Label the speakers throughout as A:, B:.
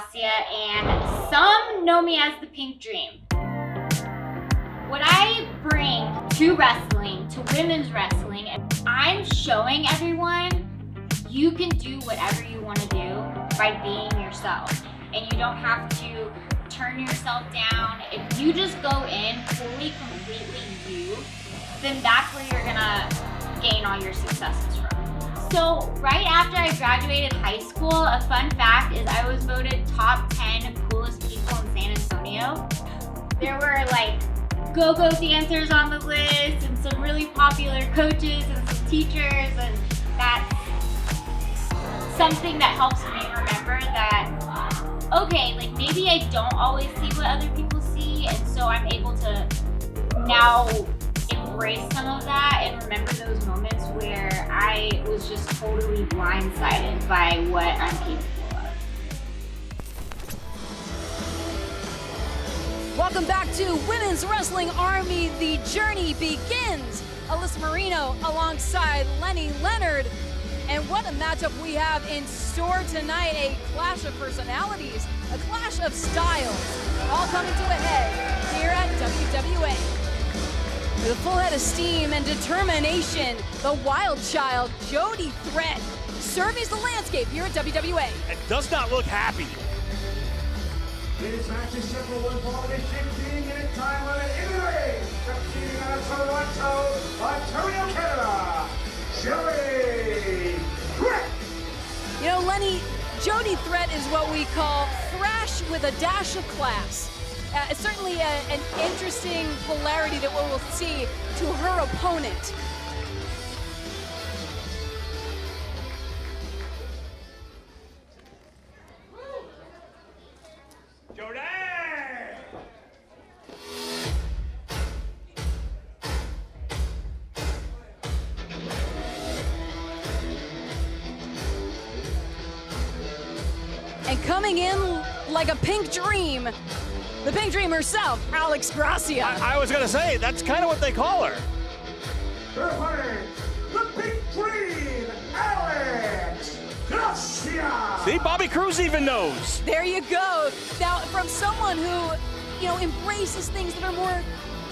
A: Gracia, and some know me as the Pink Dream. What I bring to wrestling, to women's wrestling, I'm showing everyone you can do whatever you want to do by being yourself. And you don't have to turn yourself down. If you just go in fully, completely you, then that's where you're gonna gain all your successes from. So right after I graduated high school, a fun fact is I was voted top 10 coolest people in San Antonio. There were like go-go dancers on the list and some really popular coaches and some teachers, and that's something that helps me remember that, okay, like maybe I don't always see what other people see, and so I'm able to now embrace some of that and remember those moments where I was just totally blindsided by what I'm capable of.
B: Welcome back to Women's Wrestling Army. The journey begins. Alyssa Marino alongside Lenny Leonard. And what a matchup we have in store tonight. A clash of personalities, a clash of styles, all coming to a head here at WWA. With a full head of steam and determination, the wild child, Jody Threat, surveys the landscape here at WWA.
C: And does not look happy.
D: This match is set for one fall and 15-minute time limit in the ring. Competing out of Toronto, Ontario, Canada, Jody Threat.
B: You know, Lenny, Jody Threat is what we call thrash with a dash of class. It's certainly an interesting polarity that we will see to her opponent.
D: Jody!
B: And coming in like a pink dream, the Pink Dream herself, Alex Gracia.
C: I was going to say, that's kind of what they call her.
D: Her opponent, the Pink Dream, Alex Gracia!
C: See, Bobby Cruz even knows.
B: There you go. Now, from someone who, embraces things that are more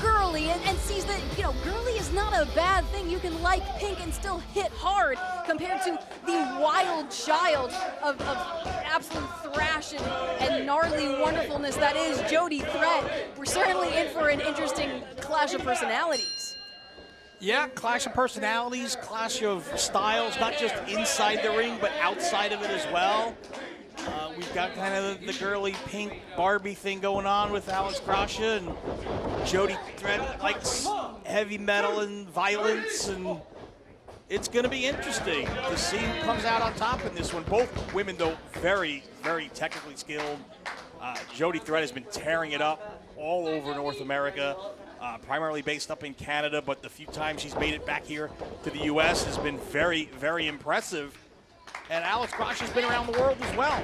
B: girly and sees that, girly is not a bad thing. You can like pink and still hit hard compared to the wild child of absolute thrash and gnarly wonderfulness that is Jody Threat. We're certainly in for an interesting clash of personalities.
C: Yeah, clash of personalities, clash of styles, not just inside the ring, but outside of it as well. We've got kind of the girly pink Barbie thing going on with Alex Gracia, and Jody Threat likes heavy metal and violence, and it's going to be interesting to see who comes out on top in this one. Both women, though, very, very technically skilled. Jody Threat has been tearing it up all over North America, primarily based up in Canada, but the few times she's made it back here to the U.S. has been very, very impressive. And Alex Gracia's been around the world as well.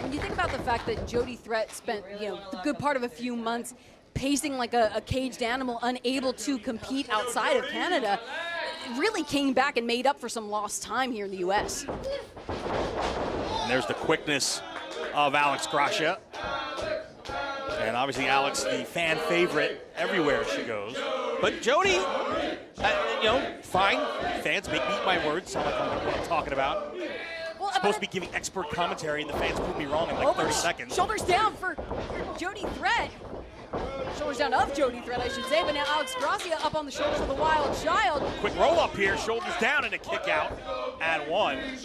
B: When you think about the fact that Jody Threat spent, the good part of a few months pacing like a caged animal, unable to compete outside of Canada, really came back and made up for some lost time here in the U.S.
C: And there's the quickness of Alex Gracia. And obviously Alex, the fan favorite everywhere she goes. But Jody, fine. Fans make me eat my words. Sound like what I'm talking about.
B: Well,
C: Supposed to be giving expert commentary, and the fans prove me wrong in like 30 seconds.
B: Shoulders down for Jody Threat. Shoulders down of Jody Threat, I should say. But now Alex Gracia up on the shoulders of the wild child.
C: Quick roll up here, shoulders down, and a kick out at one.
B: And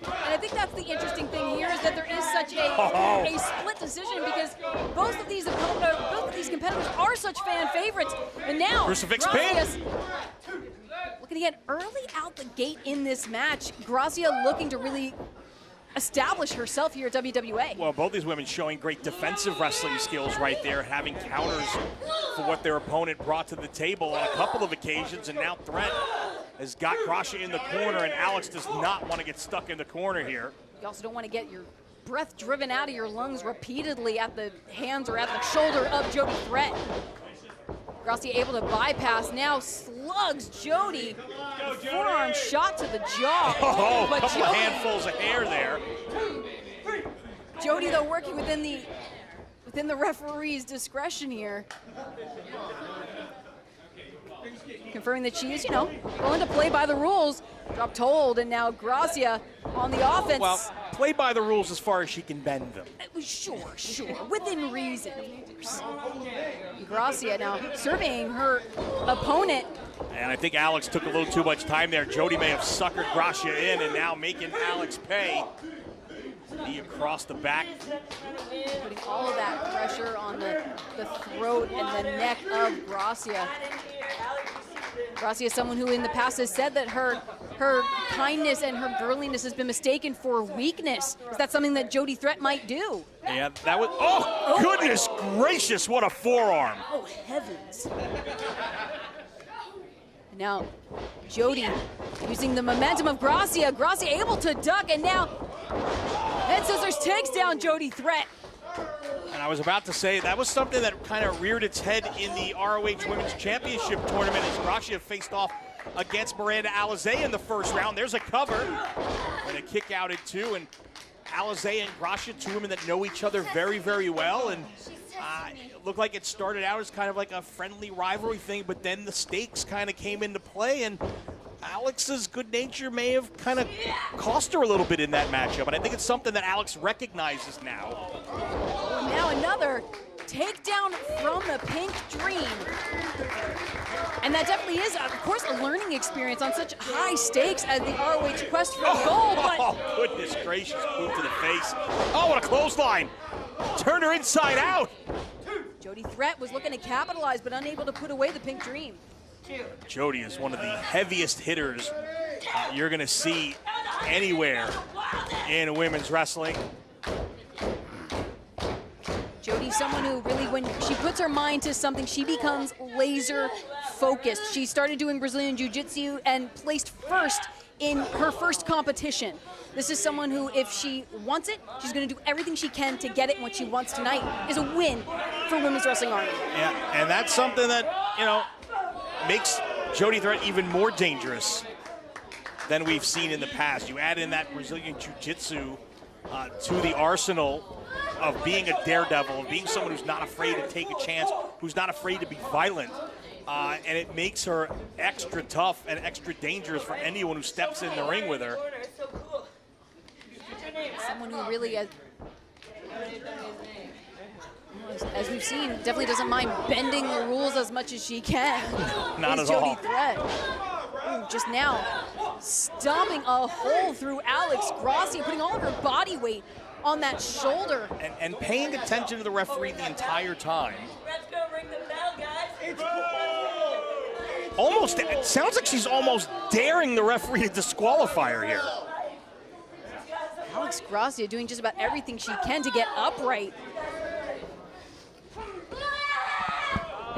B: I think that's the interesting thing here is that there is such a split decision because both of these competitors are such fan favorites. And now
C: Crucifix pin.
B: Looking to get early out the gate in this match. Gracia looking to really establish herself here at WWA.
C: Well, both these women showing great defensive wrestling skills right there, having counters for what their opponent brought to the table on a couple of occasions, and now Threat has got Gracia in the corner, and Alex does not want to get stuck in the corner here.
B: You also don't want to get your breath driven out of your lungs repeatedly at the hands or at the shoulder of Jody Threat. Gracia able to bypass, now slugs Jody. Forearm shot to the jaw.
C: Oh,
B: but
C: couple
B: Jody,
C: of handfuls of hair there.
B: Jody, though, working within the referee's discretion here. Confirming that she is, willing to play by the rules. Dropped hold, and now Gracia on the offense.
C: Well, play by the rules as far as she can bend them.
B: Sure. Within reason, of course. Gracia now surveying her opponent.
C: And I think Alex took a little too much time there. Jody may have suckered Gracia in and now making Alex pay. Knee across the back.
B: Putting all of that pressure on the throat and the neck of Gracia. Gracia is someone who in the past has said that her kindness and her girliness has been mistaken for weakness. Is that something that Jody Threat might do?
C: Yeah, that was, oh, goodness gracious, what a forearm.
B: Oh, heavens. Now, Jody using the momentum of Gracia. Gracia able to duck, and now Head Scissors takes down Jody Threat.
C: And I was about to say, that was something that kind of reared its head in the ROH Women's Championship tournament as Gracia faced off against Miranda Alizé in the first round. There's a cover and a kick out at 2. And Alizé and Gracia, two women that know each other very, very well. And it looked like it started out as kind of like a friendly rivalry thing, but then the stakes kind of came into play, and Alex's good nature may have kind of cost her a little bit in that matchup. And I think it's something that Alex recognizes now.
B: Now another takedown from the Pink Dream. And that definitely is, of course, a learning experience on such high stakes as the ROH quest for gold. But
C: oh, goodness gracious, boot to the face. Oh, what a clothesline. Turned her inside out.
B: Jody Threat was looking to capitalize, but unable to put away the Pink Dream.
C: Jody is one of the heaviest hitters you're going to see anywhere in women's wrestling.
B: Jody's someone who really, when she puts her mind to something, she becomes laser focused. She started doing Brazilian Jiu-Jitsu and placed first in her first competition. This is someone who, if she wants it, she's going to do everything she can to get it. And what she wants tonight is a win for Women's Wrestling Army.
C: Yeah, and that's something that, makes Jody Threat even more dangerous than we've seen in the past. You add in that Brazilian Jiu-Jitsu to the arsenal of being a daredevil, of being someone who's not afraid to take a chance, who's not afraid to be violent. And it makes her extra tough and extra dangerous for anyone who steps in the ring with her.
B: Someone who really, as we've seen, definitely doesn't mind bending the rules as much as she can.
C: Not at
B: Jody
C: all.
B: Threat. Ooh, just now stomping a hole through Alex Gracia, putting all of her body weight on that shoulder.
C: And paying attention to the referee the entire time.
E: Let's go ring the bell, guys.
C: Almost, it sounds like she's almost daring the referee to disqualify her here.
B: Alex Gracia doing just about everything she can to get upright.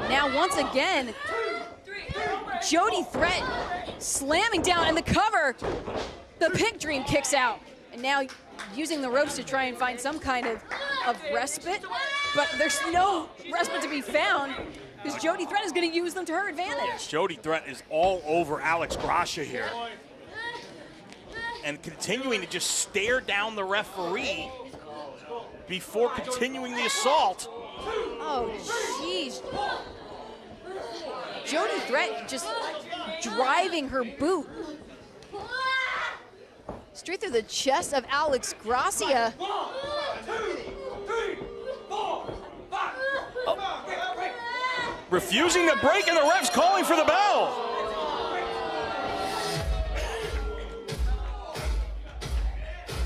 B: Now once again, Jody Threat slamming down, and the cover, the Pink Dream kicks out. And now using the ropes to try and find some kind of respite, but there's no respite to be found because Jody Threat is going to use them to her advantage.
C: Jody Threat is all over Alex Gracia here. And continuing to just stare down the referee before continuing the assault.
B: Oh, jeez. Jody Threat just driving her boot straight through the chest of Alex Gracia.
C: Refusing to break, and the ref's calling for the bell.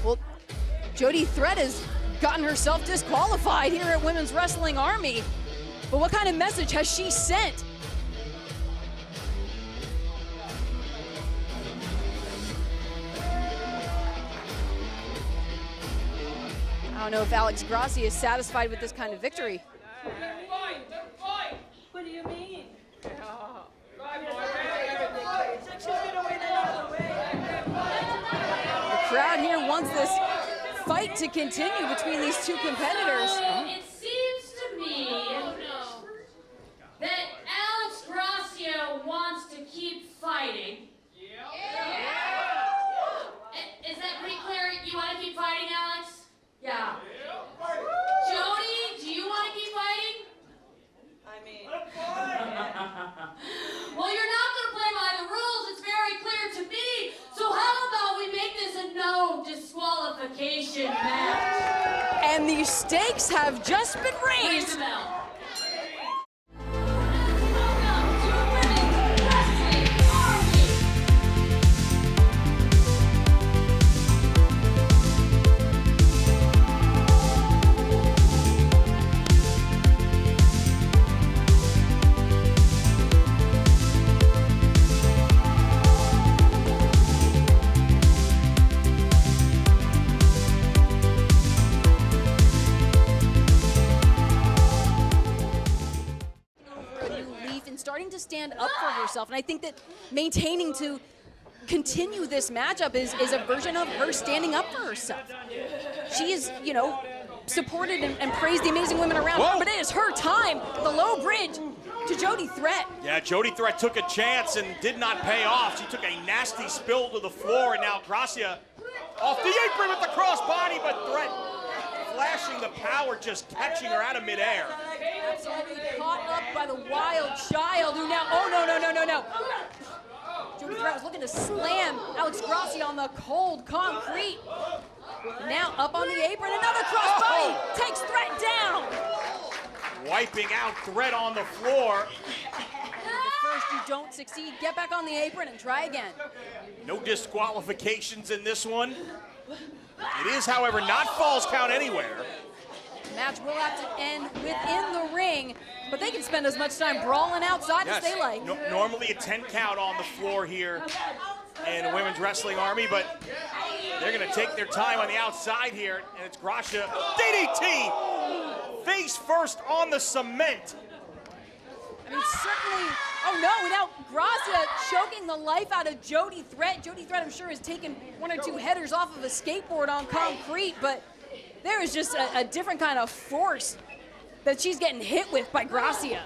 B: Well, Jody Threat has gotten herself disqualified here at Women's Wrestling Army. But what kind of message has she sent? I don't know if Alex Gracia is satisfied with this kind of victory.
E: What do you mean?
B: The crowd here wants this fight to continue between these two competitors.
F: It seems to me that Alex Gracia wants to keep fighting. Is that pretty clear? You want to keep fighting, Alex? Yeah. disqualification match.
B: And the stakes have just been
F: Ring
B: raised.
F: the bell.
B: Starting to stand up for herself, and I think that maintaining to continue this matchup is a version of her standing up for herself. She is, you know, supported and praised the amazing women around her, but it is her time. The low bridge to Jody Threat.
C: Yeah, Jody Threat took a chance and did not pay off. She took a nasty spill to the floor, and now Gracia off the apron with the crossbody, but Threat flashing the power, just catching her out of midair.
B: Absolutely caught up by the wild child who now, oh no. Jody Threat was looking to slam Alex Gracia on the cold concrete. Now up on the apron, another crossbody takes Threat down.
C: Wiping out Threat on the floor.
B: If first you don't succeed, get back on the apron and try again.
C: No disqualifications in this one. It is, however, not falls count anywhere.
B: The match will have to end within the ring, but they can spend as much time brawling outside as they like.
C: Normally a 10 count on the floor here in the Women's Wrestling Army, but they're going to take their time on the outside here, and it's Gracia. DDT! Face first on the cement.
B: I mean, certainly, oh no, now Gracia choking the life out of Jody Threat. Jody Threat, I'm sure, has taken one or two headers off of a skateboard on concrete, but there is just a different kind of force that she's getting hit with by Gracia.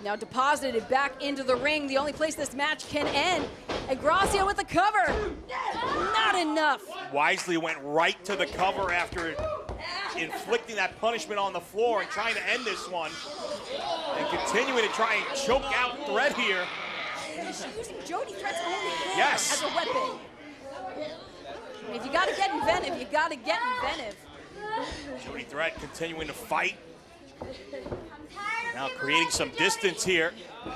B: Now deposited back into the ring, the only place this match can end. And Gracia with the cover. Not enough.
C: Wisely went right to the cover after inflicting that punishment on the floor and trying to end this one. And continuing to try and choke out Threat here.
B: She's using Jody Threat's own hand
C: Yes.
B: as a weapon. If you gotta get inventive, you gotta get inventive.
C: Jody Threat continuing to fight. Now creating some distance here. Here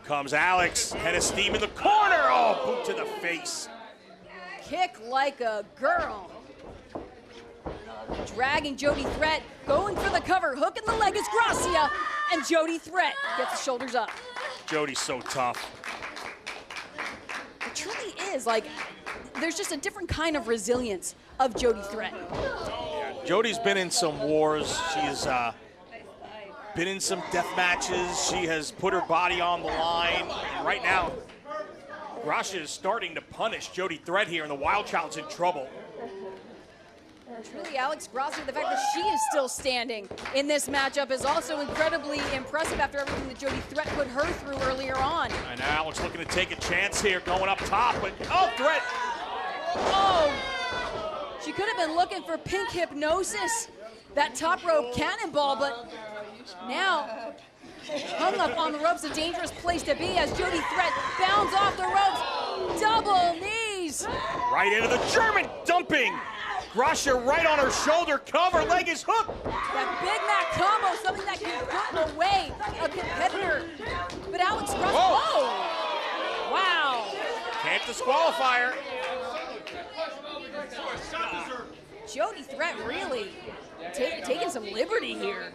C: comes Alex, head of steam in the corner. Oh, boot to the face.
B: Kick like a girl. Dragging Jody Threat, going for the cover, hook in the leg is Gracia, and Jody Threat gets the shoulders up.
C: Jody's so tough.
B: It truly is, like, there's just a different kind of resilience of Jody Threat.
C: Jody's been in some wars. She's been in some death matches. She has put her body on the line. And right now, Gracia is starting to punish Jody Threat here, and the Wild Child's in trouble.
B: Truly, Alex Gracia, the fact that she is still standing in this matchup is also incredibly impressive after everything that Jody Threat put her through earlier on.
C: And now Alex looking to take a chance here, going up top, but Threat.
B: Oh, she could have been looking for pink hypnosis, that top rope cannonball, but now hung up on the ropes, a dangerous place to be as Jody Threat bounds off the ropes, double knees.
C: Right into the German dumping. Gracia right on her shoulder, cover, leg is hooked.
B: That Big Mac combo, something that can put away a competitor. But Alex Gracia, whoa! Wow.
C: Can't disqualify her.
B: Jody Threat really taking some liberty here.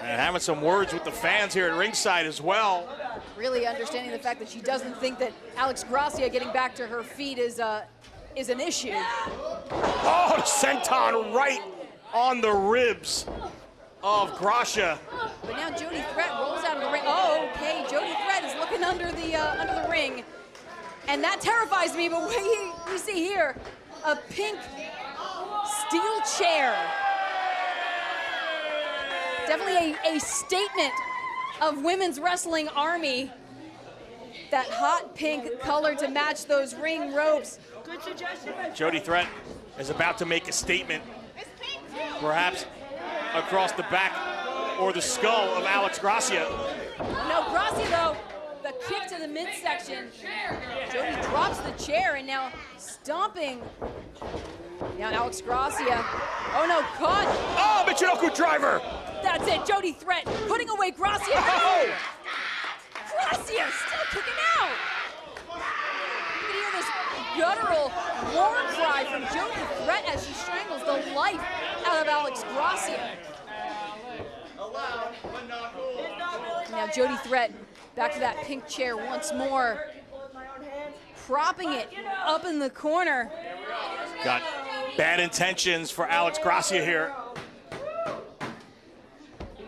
C: And having some words with the fans here at ringside as well.
B: Really understanding the fact that she doesn't think that Alex Gracia getting back to her feet is an issue.
C: Oh, the senton right on the ribs of Gracia.
B: But now Jody Threat rolls out of the ring. Oh, okay, Jody Threat is looking under the ring. And that terrifies me, but what we see here, a pink steel chair. Definitely a statement of Women's Wrestling Army. That hot pink color to match those ring ropes.
E: Good suggestion.
C: Jody Threat is about to make a statement, perhaps across the back or the skull of Alex Gracia.
B: No, Gracia though, the kick to the midsection. Jody drops the chair and now stomping. Now Alex Gracia. Oh no, caught.
C: Oh, Michinoku driver.
B: That's it, Jody Threat putting away Gracia.
C: Oh!
B: Gracia still kicking out. You can hear this guttural war cry from Jody Threat as she strangles the life out of Alex Gracia. Now Jody Threat back to that pink chair once more, propping it up in the corner.
C: Got bad intentions for Alex Gracia here.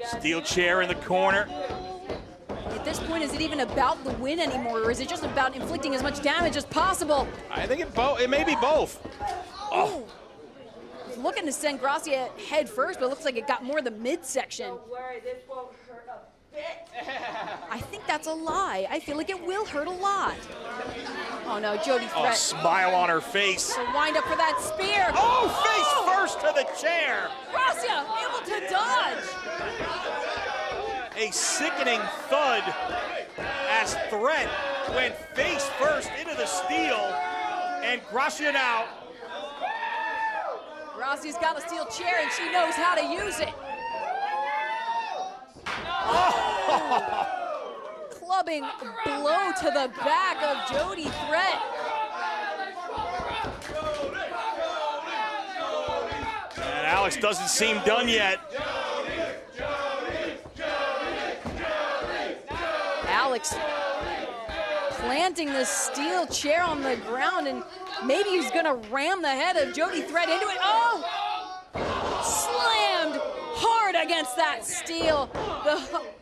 C: Steel chair in the corner.
B: At this point, is it even about the win anymore, or is it just about inflicting as much damage as possible?
C: I think it may be both. Oh.
B: Looking to send Gracia head first, but it looks like it got more the midsection.
E: Don't worry, this won't hurt a bit.
B: I think that's a lie. I feel like it will hurt a lot. Oh no, Jody
C: Oh,
B: Threat.
C: smile on her face.
B: To wind up for that spear.
C: Oh, face first to the chair.
B: Gracia able to dodge.
C: A sickening thud as Threat went face first into the steel. And Gracia now.
B: Gracia's got a steel chair and she knows how to use it. Clubbing blow to the back of Jody Threat.
C: And Alex doesn't seem done yet.
B: Alex planting the steel chair on the ground, and maybe he's gonna ram the head of Jody Threat into it. Oh! Slammed hard against that steel. The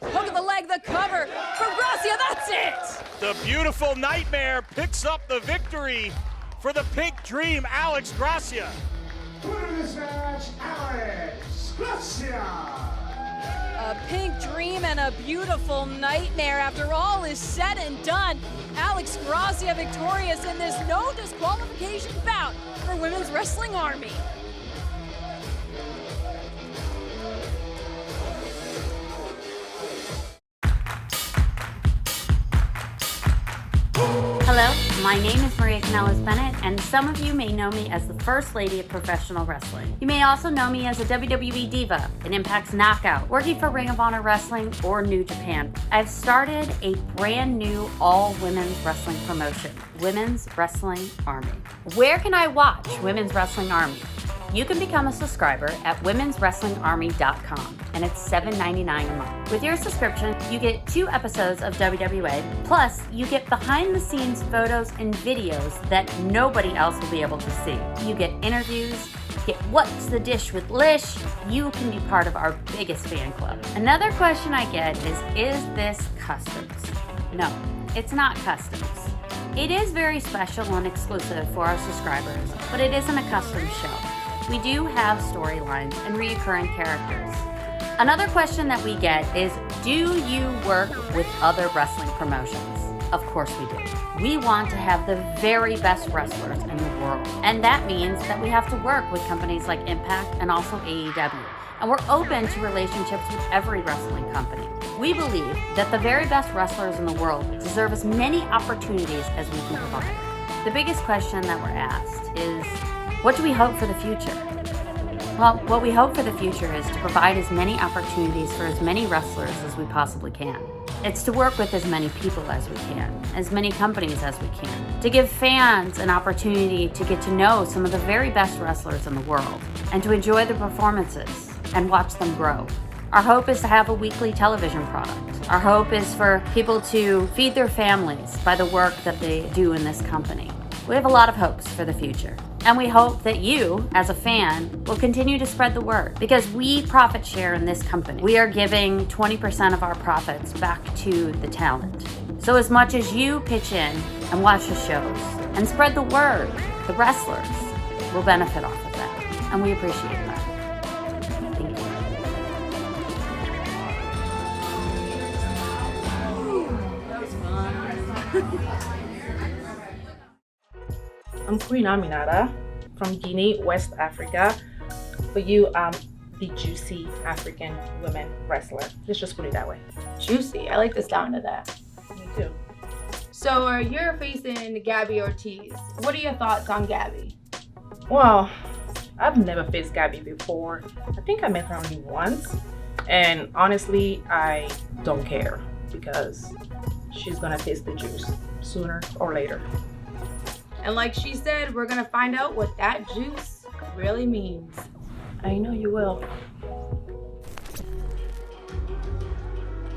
B: hook of the leg, the cover from Gracia, that's it!
C: The beautiful Nightmare picks up the victory for the Pink Dream, Alex Gracia.
D: Winner of this match, Alex Gracia.
B: A pink dream and a beautiful nightmare. After all is said and done, Alex Gracia victorious in this no disqualification bout for Women's Wrestling Army.
F: Hello, my name is Maria Kanellis-Bennett, and some of you may know me as the First Lady of Professional Wrestling. You may also know me as a WWE Diva, an Impact's Knockout, working for Ring of Honor Wrestling or New Japan. I've started a brand new all-women's wrestling promotion, Women's Wrestling Army. Where can I watch Women's Wrestling Army? You can become a subscriber at womenswrestlingarmy.com, and it's $7.99 a month. With your subscription, you get 2 episodes of WWA, plus you get behind-the-scenes photos and videos that nobody else will be able to see. You get interviews, get What's the Dish with Lish. You can be part of our biggest fan club. Another question I get is this customs? No, it's not customs. It is very special and exclusive for our subscribers, but it isn't a custom show. We do have storylines and reoccurring characters. Another question that we get is, do you work with other wrestling promotions? Of course we do. We want to have the very best wrestlers in the world. And that means that we have to work with companies like Impact and also AEW. And we're open to relationships with every wrestling company. We believe that the very best wrestlers in the world deserve as many opportunities as we can provide. The biggest question that we're asked is, what do we hope for the future? Well, what we hope for the future is to provide as many opportunities for as many wrestlers as we possibly can. It's to work with as many people as we can, as many companies as we can, to give fans an opportunity to get to know some of the very best wrestlers in the world, and to enjoy the performances and watch them grow. Our hope is to have a weekly television product. Our hope is for people to feed their families by the work that they do in this company. We have a lot of hopes for the future. And we hope that you, as a fan, will continue to spread the word, because we profit share in this company. We are giving 20% of our profits back to the talent. So as much as you pitch in and watch the shows and spread the word, the wrestlers will benefit off of that. And we appreciate that. Thank you.
G: I'm Queen Aminata from Guinea, West Africa. For you, I'm the juicy African women wrestler. Let's just put it that way.
H: Juicy. I like the sound of that.
G: Me too.
H: So you're facing Gabby Ortiz. What are your thoughts on Gabby?
G: Well, I've never faced Gabby before. I think I met her only once. And honestly, I don't care because she's gonna taste the juice sooner or later.
H: And like she said, we're gonna find out what that juice really means.
G: I know you will.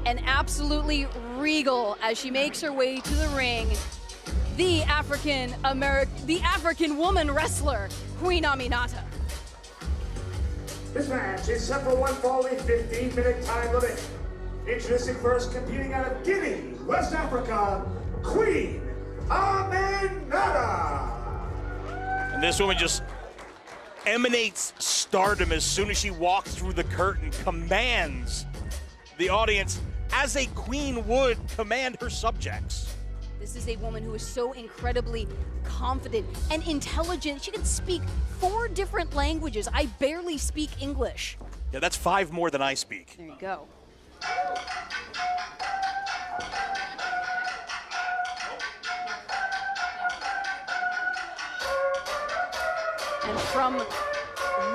B: And absolutely regal as she makes her way to the ring, the African woman wrestler, Queen Aminata.
D: This match is set for one fall, a 15-minute time limit. Introducing first, competing out of Guinea, West Africa, Queen Aminata.
C: And this woman just emanates stardom as soon as she walks through the curtain, commands the audience as a queen would command her subjects.
B: This is a woman who is so incredibly confident and intelligent. She can speak 4 different languages. I barely speak English.
C: Yeah, that's 5 more than I speak.
B: There you go. And from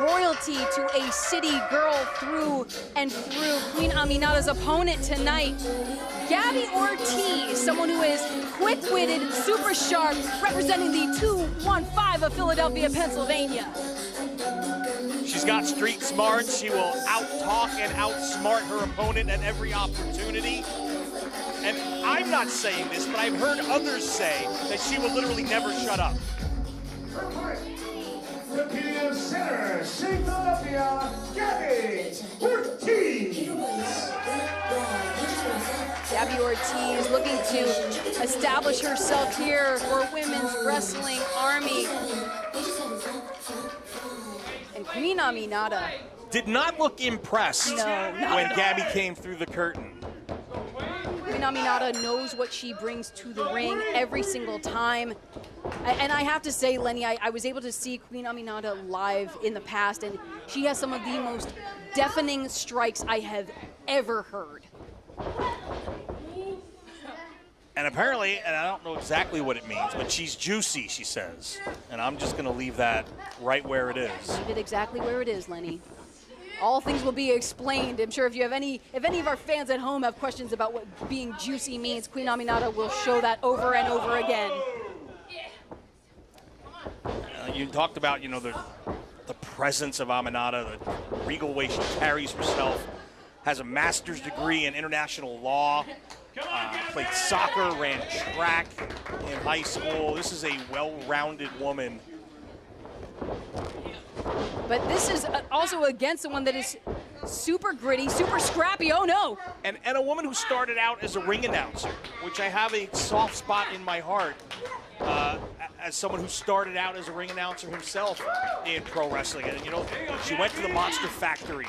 B: royalty to a city girl through and through, Queen Aminata's opponent tonight, Gabby Ortiz, someone who is quick-witted, super sharp, representing the 215 of Philadelphia, Pennsylvania.
C: She's got street smarts. She will out-talk and outsmart her opponent at every opportunity. And I'm not saying this, but I've heard others say that she will literally never shut up.
D: Competing out of center, St. Philadelphia, Gabby Ortiz.
B: Gabby Ortiz looking to establish herself here for Women's Wrestling Army. And Queen Aminata
C: did not look impressed when Gabby came through the curtain.
B: Queen Aminata knows what she brings to the ring every single time. And I have to say, Lenny, I was able to see Queen Aminata live in the past, and she has some of the most deafening strikes I have ever heard.
C: And apparently, and I don't know exactly what it means, but she's juicy, she says. And I'm just going to leave that right where it is.
B: Leave it exactly where it is, Lenny. All things will be explained. I'm sure if any of our fans at home have questions about what being juicy means, Queen Aminata will show that over and over again.
C: You talked about, the presence of Aminata, the regal way she carries herself, has a master's degree in international law, played soccer, ran track in high school. This is a well-rounded woman.
B: But this is also against someone that is super gritty, super scrappy. Oh no!
C: And a woman who started out as a ring announcer, which I have a soft spot in my heart. As someone who started out as a ring announcer himself in pro wrestling. And, she went to the Monster Factory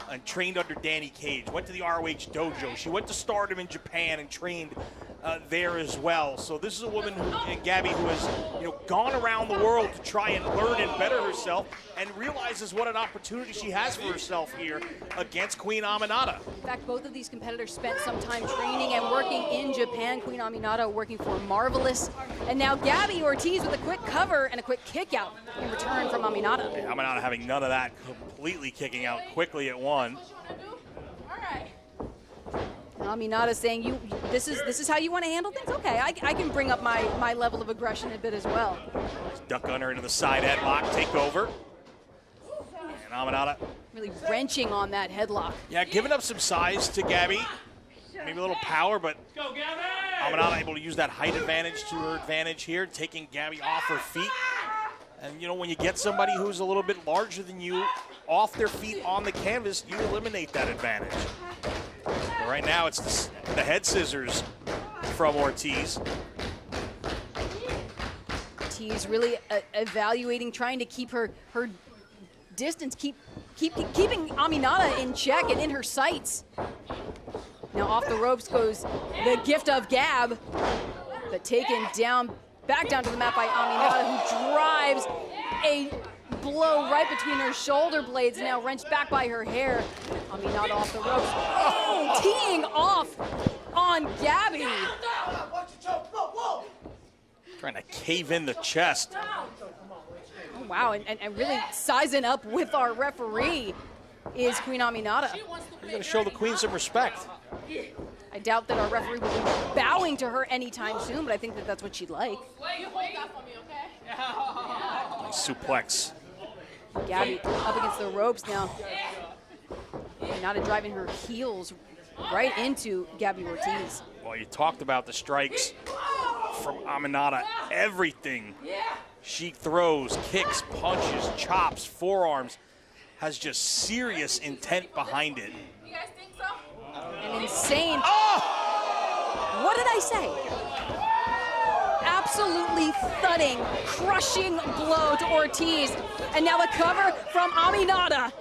C: and trained under Danny Cage, went to the ROH dojo. She went to Stardom in Japan and trained there as well. So this is a woman Gabby, who has gone around the world to try and learn and better herself, and realizes what an opportunity she has for herself here against Queen Aminata.
B: In fact, both of these competitors spent some time training and working in Japan. Queen Aminata working for Marvelous, and now Gabby Ortiz with a quick cover and a quick kick out in return from Aminata.
C: Yeah, Aminata having none of that, completely kicking out quickly at one.
B: Aminata saying, this is how you want to handle things? Okay, I can bring up my level of aggression a bit as well.
C: Duck under into the side headlock, take over. And Aminata
B: really wrenching on that headlock.
C: Yeah, giving up some size to Gabby. Maybe a little power, but Aminata able to use that height advantage to her advantage here, taking Gabby off her feet. And when you get somebody who's a little bit larger than you off their feet on the canvas, you eliminate that advantage. But right now, it's the head scissors from Ortiz.
B: Ortiz really evaluating, trying to keep her distance, keeping Aminata in check and in her sights. Now off the ropes goes the gift of Gab, but taken down, back down to the mat by Aminata, who drives a blow right between her shoulder blades, now wrenched back by her hair. Aminata off the ropes. Oh, teeing off on Gabby.
C: Trying to cave in the chest.
B: Oh, wow, and really sizing up with our referee is Queen Aminata.
C: You're going to show the queen some respect.
B: I doubt that our referee will be bowing to her anytime soon, but I think that that's what she'd like.
C: Nice suplex.
B: Gabby up against the ropes now. Aminata driving her heels right into Gabby Ortiz.
C: Well, you talked about the strikes from Aminata. Everything she throws, kicks, punches, chops, forearms, has just serious intent behind it.
B: An insane.
C: Oh!
B: What did I say? Absolutely thudding, crushing blow to Ortiz. And now the cover from Aminata.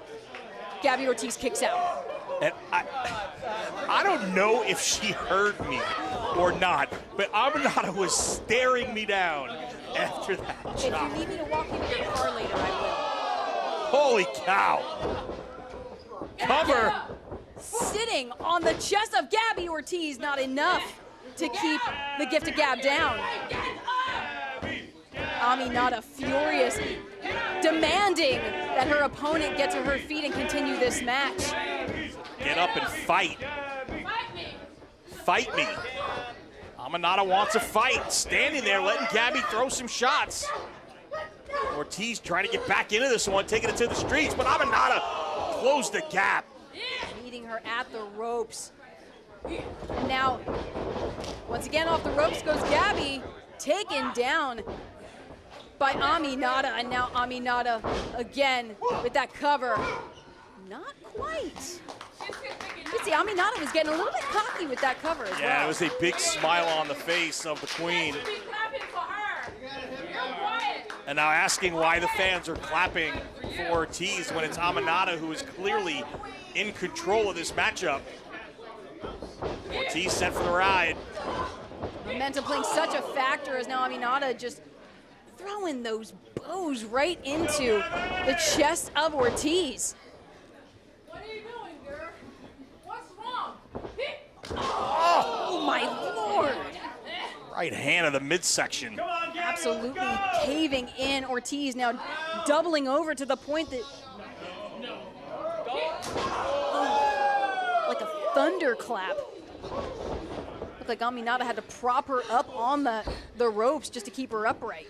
B: Gabby Ortiz kicks out.
C: And I don't know if she heard me or not, but Aminata was staring me down after that
B: If
C: chop.
B: you need me to walk into your car later, I
C: Holy cow. Cover.
B: will. Sitting on the chest of Gabby Ortiz, not enough to keep the gift of gab down. Aminata furious, demanding that her opponent get to her feet and continue this match.
C: Get up and fight. Fight me. Aminata wants a fight. Standing there, letting Gabby throw some shots. Ortiz trying to get back into this one, taking it to the streets, but Aminata closed the gap.
B: Meeting her at the ropes. And now, once again off the ropes goes Gabby, taken down by Aminata. And now Aminata again with that cover. Not quite. You see, Aminata was getting a little bit cocky with that cover as well.
C: Yeah, it was a big smile on the face of the queen. And now asking why the fans are clapping for Ortiz when it's Aminata who is clearly in control of this matchup. Ortiz set for the ride.
B: Momentum playing such a factor as now Aminata just throwing those bows right into the chest of Ortiz.
E: What are you doing, girl? What's wrong?
B: Oh my Lord!
C: Right hand of the midsection.
B: Absolutely caving in. Ortiz now doubling over to the point that like a thunderclap. Looked like Aminata had to prop her up on the ropes just to keep her upright.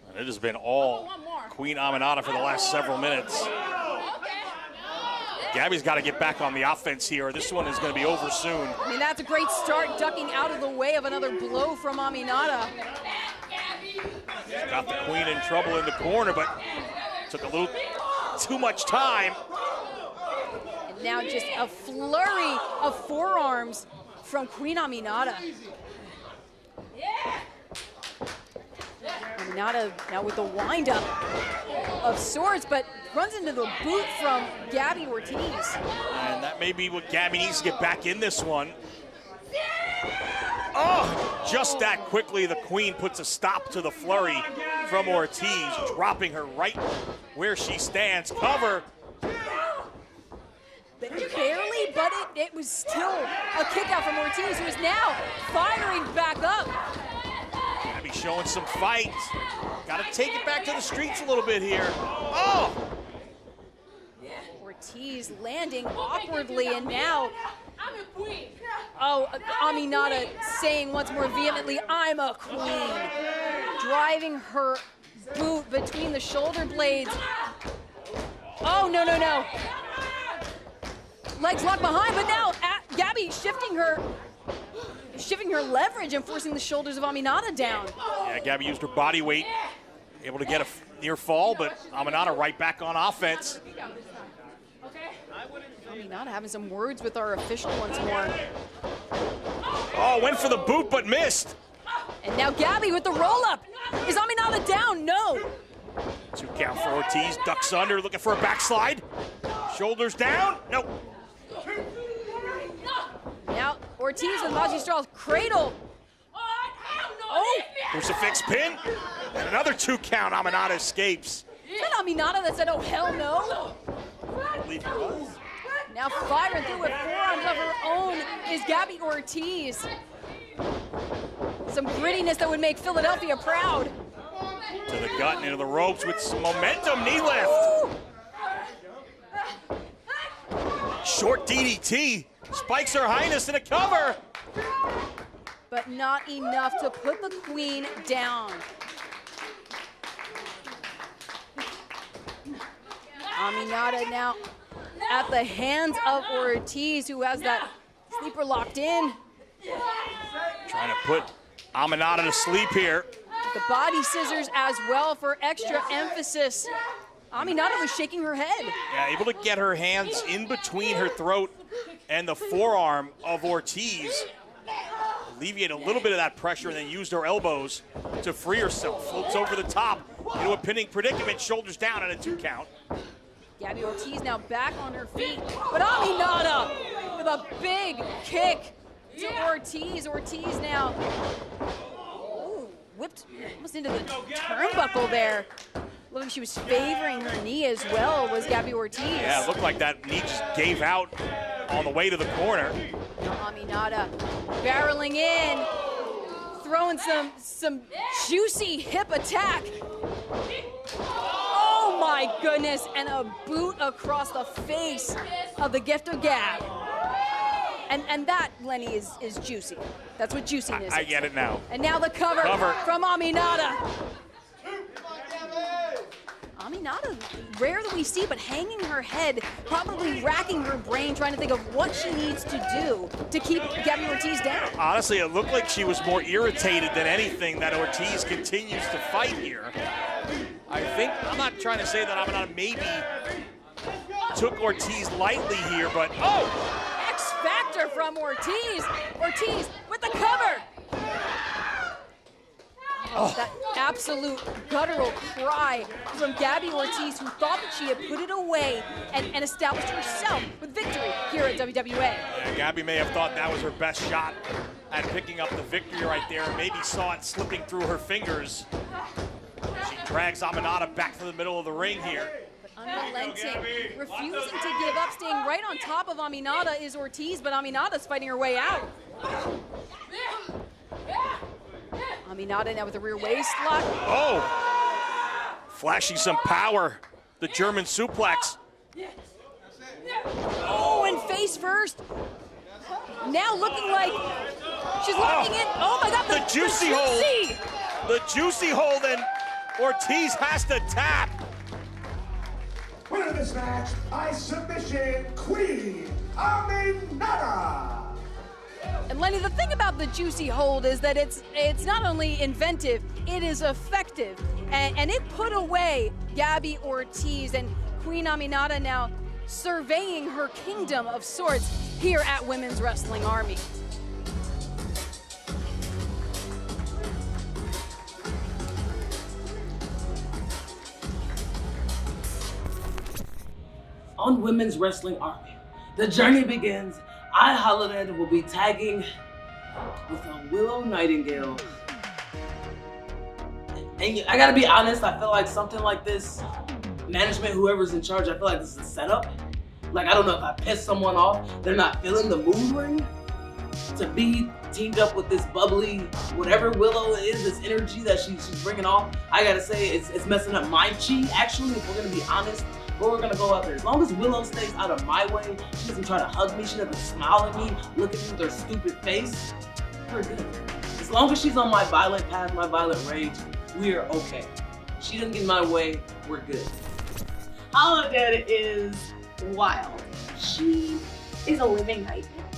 C: And it has been all Queen Aminata for the last several minutes. Gabby's got to get back on the offense here. This one is going to be over soon.
B: I mean, that's a great start, ducking out of the way of another blow from Aminata.
C: Got the queen in trouble in the corner, but took a little too much time.
B: And now just a flurry of forearms from Queen Aminata. Aminata now with the windup of sorts, but runs into the boot from Gabby Ortiz.
C: And that may be what Gabby needs to get back in this one. Oh, just that quickly the queen puts a stop to the flurry from Ortiz, dropping her right where she stands. Cover.
B: Barely, but it was still a kick out from Ortiz, who is now firing back up.
C: Gabby showing some fight. Got to take it back to the streets a little bit here. Oh!
B: Ortiz landing awkwardly, and now,
E: I'm a queen.
B: oh, Aminata saying once more vehemently, "I'm a queen." Driving her boot between the shoulder blades. Oh, no, no, no. Legs locked behind, but now Gabby shifting her leverage and forcing the shoulders of Aminata down.
C: Yeah, Gabby used her body weight, able to get a near fall, but Aminata right back on offense.
B: Aminata having some words with our official once more.
C: Oh, went for the boot, but missed.
B: And now Gabby with the roll-up. Is Aminata down? No.
C: 2 count for Ortiz, ducks under, looking for a backslide. Shoulders down, nope.
B: Now Ortiz with Maji Straw's cradle. Oh,
C: Crucifix pin, and another 2 count. Aminata escapes.
B: is that Aminata that said, "Oh, hell no"?
C: I believe it was.
B: Now firing through with forearms of her own is Gabby Ortiz. Some grittiness that would make Philadelphia proud.
C: To the gut and into the ropes with some momentum. Knee lift. Short DDT. Spikes Her Highness in a cover.
B: But not enough to put the queen down. Aminata now at the hands of Ortiz, who has that sleeper locked in.
C: Trying to put Aminata to sleep here.
B: The body scissors as well for extra emphasis. Aminata was shaking her head.
C: Yeah, able to get her hands in between her throat and the forearm of Ortiz. Alleviate a little bit of that pressure and then used her elbows to free herself. Floats over the top into a pinning predicament, shoulders down at a 2 count.
B: Gabby Ortiz now back on her feet, but Aminata with a big kick to Ortiz. Ortiz now whipped almost into the turnbuckle there. Looked like she was favoring her knee as well, was Gabby Ortiz.
C: Yeah, it looked like that knee just gave out on the way to the corner.
B: Aminata barreling in, throwing some juicy hip attack. Oh my goodness, and a boot across the face of the gift of Gab. And that, Lenny, is juicy. That's what juiciness is.
C: I get it now.
B: And now the cover. From Aminata. Aminata, rare that we see, but hanging her head, probably racking her brain, trying to think of what she needs to do to keep Gabby Ortiz down.
C: Honestly, it looked like she was more irritated than anything that Ortiz continues to fight here. I think, I'm not trying to say that Aminata maybe took Ortiz lightly here, but
B: X Factor from Ortiz. Ortiz with the cover. Oh, that absolute guttural cry from Gabby Ortiz, who thought that she had put it away and established herself with victory here at WWA.
C: Yeah, Gabby may have thought that was her best shot at picking up the victory right there, and maybe saw it slipping through her fingers. She drags Aminata back to the middle of the ring here.
B: But unrelenting, refusing to give up, staying right on top of Aminata is Ortiz, but Aminata's fighting her way out. Aminata now with a rear waist lock.
C: Oh! Flashing some power. The German suplex.
B: Oh, and face first. Now looking like she's locking in. Oh my God,
C: the juicy hold. The juicy hold, and Ortiz has to tap.
D: Winner of this match by submission, Queen Aminata.
B: And Lenny, the thing about the juicy hold is that it's not only inventive, it is effective. And it put away Gabby Ortiz, and Queen Aminata now surveying her kingdom of sorts here at Women's Wrestling Army.
I: On Women's Wrestling Army, the journey begins. I, Holidead, will be tagging with a Willow Nightingale. And I gotta be honest, I feel like something like this, management, whoever's in charge, I feel like this is a setup. Like, I don't know if I pissed someone off, they're not feeling the mood ring. To be teamed up with this bubbly, whatever Willow is, this energy that she's bringing off, I gotta say, it's messing up my chi, actually, if we're gonna be honest. But we're gonna go out there. As long as Willow stays out of my way, she doesn't try to hug me, she doesn't smile at me, look at me with her stupid face, we're good. As long as she's on my violent path, my violent rage, we are okay. She doesn't get in my way, we're good.
H: Holidead is wild. She is a living nightmare.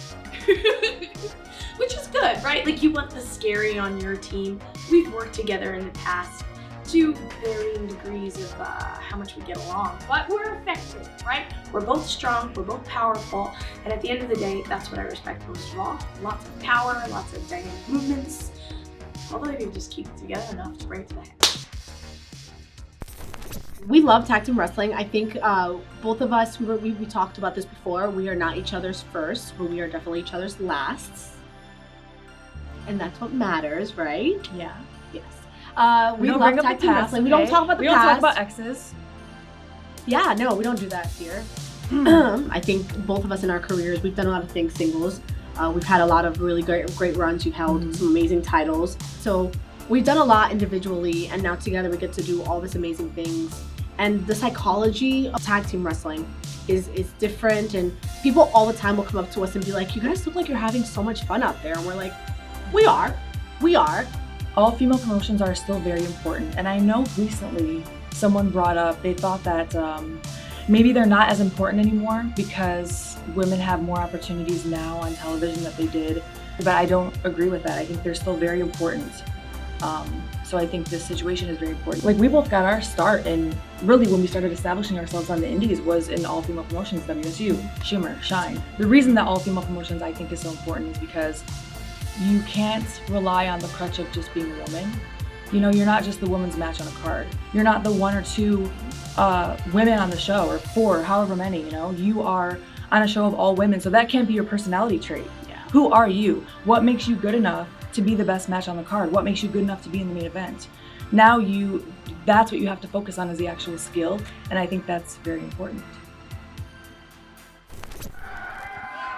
H: Which is good, right? Like, you want the scary on your team. We've worked together in the past to varying degrees of how much we get along, but we're effective, right? We're both strong, we're both powerful, and at the end of the day, that's what I respect most of all. Lots of power, lots of dynamic movements. Although if you just keep it together enough to bring it to the head.
J: We love tag team wrestling. I think both of us, we talked about this before, we are not each other's first, but we are definitely each other's lasts. And that's what matters, right?
K: Yeah.
J: Yes. We love tag team wrestling. We don't talk about the past.
K: We don't talk about exes.
J: Yeah, no, we don't do that here. I think both of us in our careers, we've done a lot of things singles. We've had a lot of really great runs. You've held some amazing titles. So we've done a lot individually, and now together we get to do all these amazing things. And the psychology of tag team wrestling is different, and people all the time will come up to us and be like, you guys look like you're having so much fun out there. And we're like, we are.
K: All female promotions are still very important. And I know recently someone brought up, they thought that maybe they're not as important anymore because women have more opportunities now on television than they did. But I don't agree with that. I think they're still very important. So I think this situation is very important. Like, we both got our start, and really when we started establishing ourselves on the indies was in all-female promotions, WSU, Shimmer, Shine. The reason that all-female promotions I think is so important is because you can't rely on the crutch of just being a woman. You know, you're not just the women's match on a card. You're not the 1 or 2 women on the show, or 4, however many, you know. You are on a show of all women, so that can't be your personality trait.
J: Yeah.
K: Who are you? What makes you good enough to be the best match on the card? What makes you good enough to be in the main event? Now that's what you have to focus on, is the actual skill, and I think that's very important.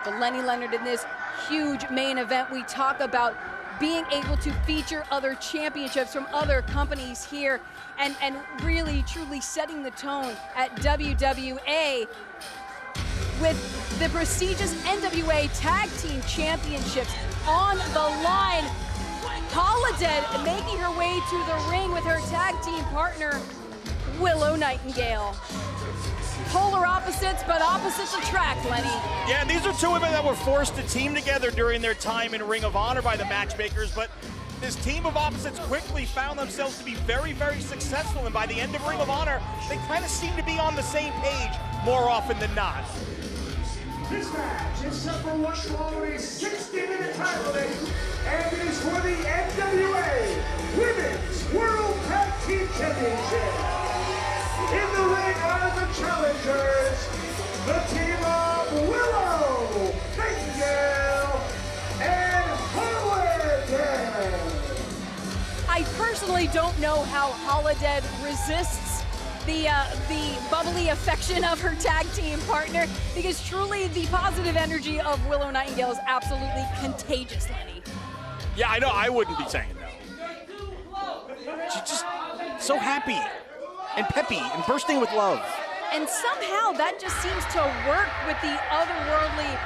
B: For Lenny Leonard in this huge main event, we talk about being able to feature other championships from other companies here and really truly setting the tone at WWA with the prestigious NWA Tag Team Championships on the line. Holidead making her way to the ring with her tag team partner, Willow Nightingale. Polar opposites, but opposites attract, Lenny.
C: Yeah, and these are 2 women that were forced to team together during their time in Ring of Honor by the matchmakers, but this team of opposites quickly found themselves to be very, very successful, and by the end of Ring of Honor, they kind of seem to be on the same page more often than not.
D: This match is set for one fall, a 60-minute title race, and it is for the NWA Women's World Tag Team Championship. In the ring are the challengers, the team of Willow Nightingale and Holidead.
B: I personally don't know how Holidead resists the bubbly affection of her tag team partner, because truly the positive energy of Willow Nightingale is absolutely contagious, Lenny.
C: Yeah, I know, I wouldn't be saying no. She's just so happy and peppy and bursting with love.
B: And somehow that just seems to work with the otherworldly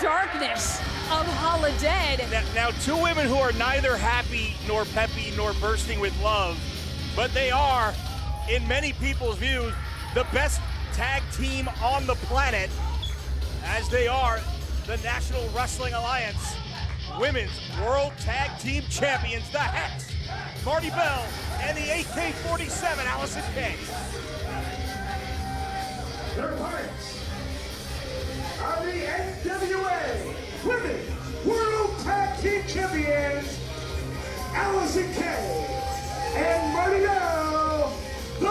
B: darkness of Holidead.
C: Now 2 women who are neither happy nor peppy nor bursting with love, but they are, in many people's views, the best tag team on the planet, as they are the National Wrestling Alliance Women's World Tag Team Champions, the Hex, Marty Bell, and the AK-47, Allison Kay.
D: Their opponents are the NWA Women's World Tag Team Champions, Allison Kay and Marty Bell, the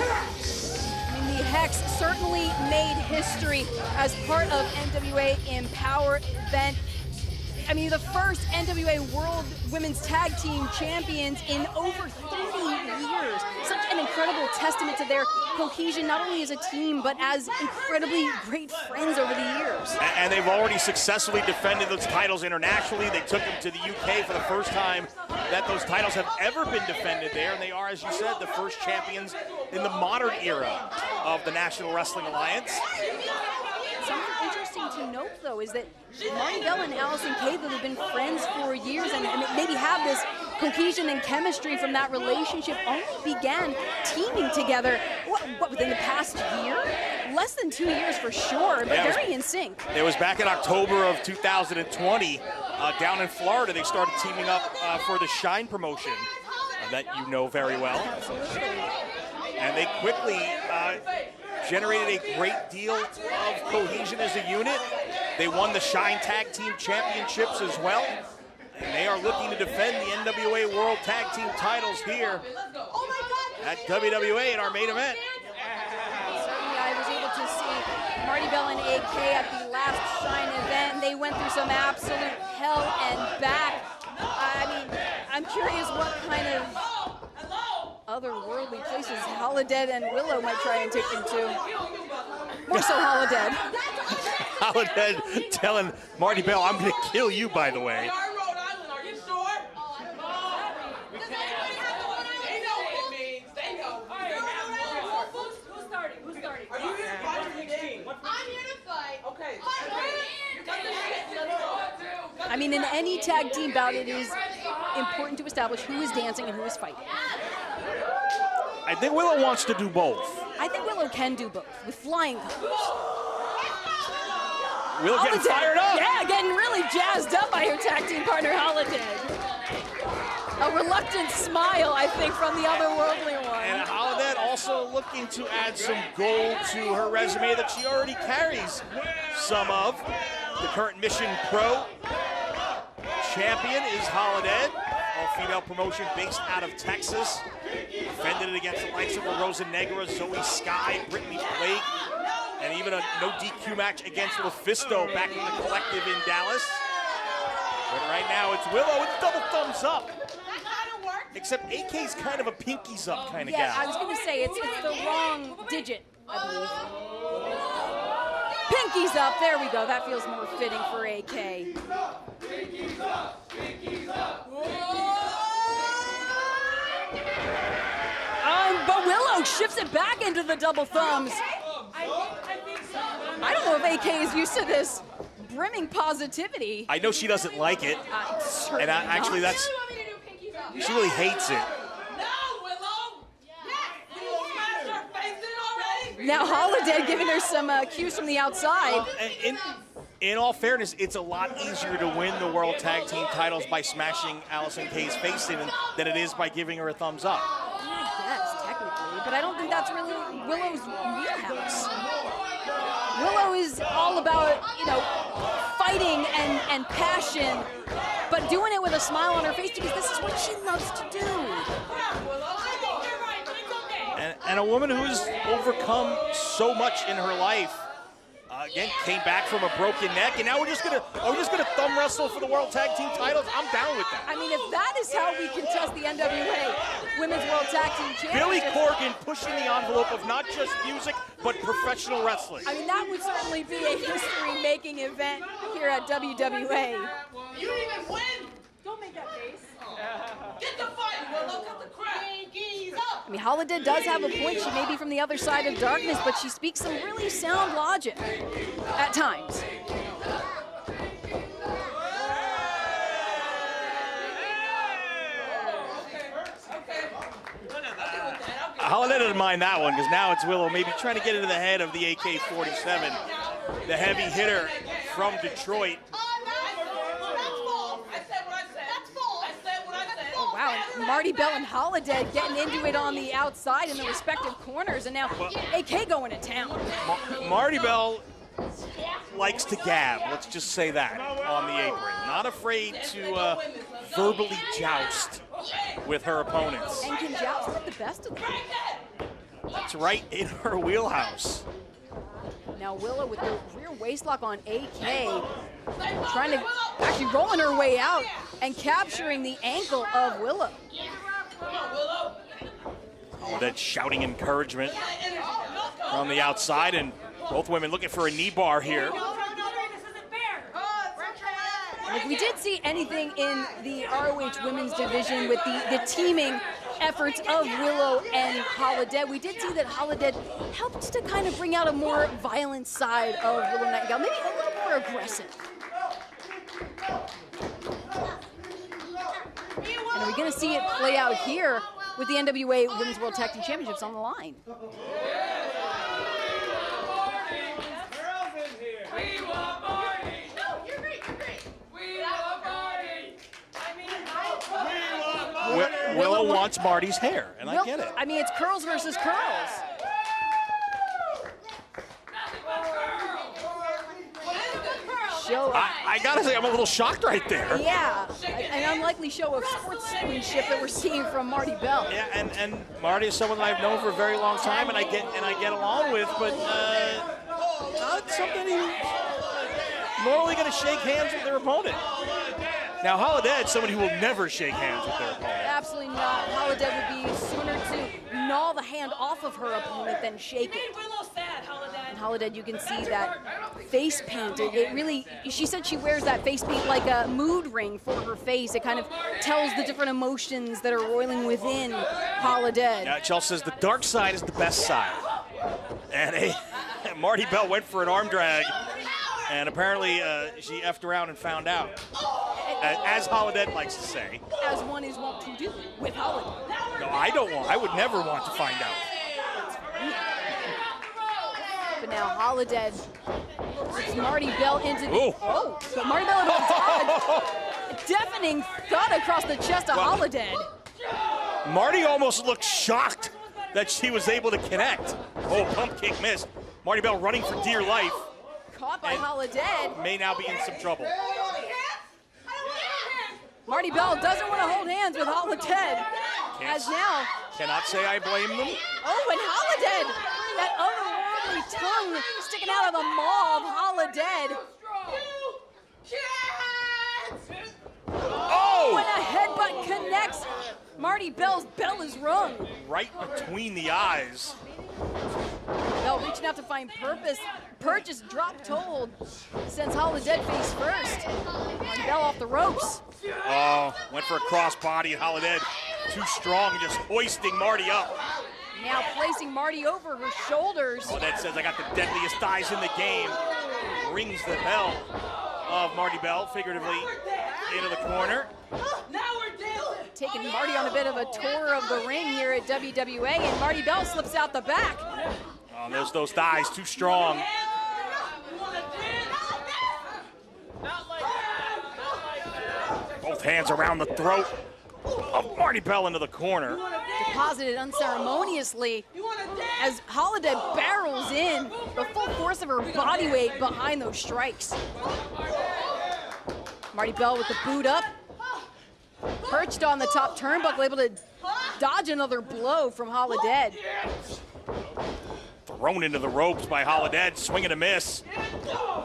D: Hex.
B: I mean, the Hex certainly made history as part of NWA Empower event. I mean, the first NWA World Women's Tag Team Champions in over 30 years. Such an incredible testament to their cohesion, not only as a team, but as incredibly great friends over the years.
C: And they've already successfully defended those titles internationally. They took them to the UK for the first time that those titles have ever been defended there. And they are, as you said, the first champions in the modern era of the National Wrestling Alliance.
B: Something interesting to note, though, is that Marty Bell and Allison Kay, that have been friends for years and maybe have this cohesion and chemistry from that relationship, only began teaming together, what within the past year? Less than 2 years for sure, but
C: yeah,
B: very in sync.
C: It was back in October of 2020 down in Florida. They started teaming up for the Shine promotion that you know very well. And they quickly generated a great deal of cohesion as a unit. They won the Shine Tag Team Championships as well. And they are looking to defend the NWA World Tag Team titles here at WWA in our main event.
B: Certainly, I was able to see Marty Bell and AK at the last Shine event. They went through some absolute hell and back. I mean, I'm curious what kind of otherworldly places Holidead and Willow might try and take them to. More so Holidead.
C: Holidead telling Marty Bell, I'm going to kill you, by the way.
I: Rhode Island, are you sure?
E: Does anybody have the one
I: They know what it means. They know.
E: Who's starting? Who's starting?
I: Are you here to fight for the game?
E: I'm here to fight.
I: Okay.
B: I mean, in any tag team bout, it is important to establish who is dancing and who is fighting.
C: I think Willow wants to do both.
B: I think Willow can do both with flying colors.
C: Willow getting
B: Holidead,
C: fired up.
B: yeah, getting really jazzed up by her tag team partner, Holidead. A reluctant smile, I think, from the otherworldly one.
C: And Holidead also looking to add some gold to her resume that she already carries some of. The current Mission Pro champion is Holidead, all-female promotion based out of Texas. Defended it against the likes of Rosa Negra, Zoe Sky, Brittany Blake, and even a no DQ match against LuFisto back in the Collective in Dallas. But right now it's Willow with double thumbs up. Except AK's kind of a pinkies up kind of
B: Yeah,
C: gal.
B: I was going to say, it's the wrong digit, I believe. Pinkies up, there we go. That feels more fitting for AK. But Willow shifts it back into the double thumbs. I don't know if AK is used to this brimming positivity.
C: I know she doesn't like it,
B: Certainly
C: and actually
B: not.
C: that's, she really hates it.
I: No, Willow. You smashed her face in already.
B: Now Holidead giving her some cues from the outside.
C: In all fairness, it's a lot easier to win the World Tag Team titles by smashing Allison Kay's face in than it is by giving her a thumbs up.
B: Yes, technically, but I don't think that's really Willow's wheelhouse. Willow is all about, fighting and passion, but doing it with a smile on her face because this is what she loves to do.
C: And a woman who's overcome so much in her life, again, came back from a broken neck, and now we're just gonna thumb wrestle for the World Tag Team titles. I'm down with that.
B: I mean, if that is how we contest the NWA Women's World Tag Team Championship,
C: Billy Corgan pushing the envelope of not just music, but professional wrestling.
B: I mean, that would certainly be a history-making event here at WWA.
I: You didn't even win.
E: Don't make that face.
I: Get the fight, Willow. Get the crap.
B: I mean, Holidead does have a point. She may be from the other side of darkness, but she speaks some really sound logic at times.
C: Holiday doesn't mind that one because now it's Willow maybe trying to get into the head of the AK-47, the heavy hitter from Detroit.
B: Oh, wow, and Marty Bell and Holidead getting into it on the outside in the respective corners, and now AK going to town.
C: Marty Bell likes to gab, let's just say that, on the apron. Not afraid to verbally joust with her opponents.
B: And can joust with the best of them.
C: That's right in her wheelhouse.
B: Now Willow with the rear waistlock on AK, trying to actually rolling her way out and capturing the ankle of Willow.
C: That shouting encouragement from the outside, and both women looking for a knee bar here.
B: And if we did see anything in the ROH women's division with the teaming efforts of Willow and Holidead, we did see that Holidead helped to kind of bring out a more violent side of Willow Nightingale, maybe a little more aggressive. And are we going to see it play out here with the NWA Women's World Tag Team Championships on the line?
C: Willow wants Marty's hair, and I get it.
B: I mean, it's curls versus curls.
C: I gotta say, I'm a little shocked right there.
B: Yeah, an unlikely show of sportsmanship that we're seeing from Marty Bell.
C: Yeah, and Marty is someone that I've known for a very long time, and I get along with, but not something he's normally going to shake hands with their opponent. Now, Holidead, someone who will never shake hands with their opponent.
B: Absolutely not. Holidead would be sooner to gnaw the hand off of her opponent than shake it.
E: Willow sad, Holidead.
B: Holidead, you can see that face paint. It really, she said she wears that face paint like a mood ring for her face. It kind of tells the different emotions that are roiling within Holidead.
C: Yeah, Chelsea says the dark side is the best side. And Marty Bell went for an arm drag, and apparently she effed around and found out. As Holidead likes to say.
B: As one is wont to do with Holidead.
C: No, I would never want to find out.
B: But now Holidead puts Marty Bell into the...
C: Ooh.
B: Oh, but Marty Bell into a dodge. A deafening thud across the chest of Holidead.
C: Marty almost looked shocked that she was able to connect. Oh, pump kick missed. Marty Bell running for dear life.
B: Caught by Holidead.
C: May now be in some trouble.
B: Marty Bell doesn't want to hold hands with Holidead. As now...
C: Cannot say I blame them.
B: Oh, and Holidead! That otherworldly tongue sticking out of the maw of Holidead.
C: Oh!
B: When a headbutt connects, Marty Bell's bell is rung.
C: Right between the eyes.
B: Bell reaching out to find Purchase dropped hold. Sends Holidead face first. Marty Bell off the ropes.
C: Oh, went for a crossbody. Holidead too strong, just hoisting Marty up.
B: Now placing Marty over her shoulders.
C: Holidead says, I got the deadliest thighs in the game. Rings the bell of Marty Bell, figuratively, into the corner.
B: Taking Marty on a bit of a tour of the ring here at WWA, and Marty Bell slips out the back.
C: Oh, there's those thighs, too strong. Both hands around the throat of Marty Bell into the corner.
B: Deposited unceremoniously as Holidead barrels in the full force of her body weight behind those strikes. Marty Bell with the boot up. Perched on the top turnbuckle, able to dodge another blow from Holidead.
C: Thrown into the ropes by Holidead, swing and a miss.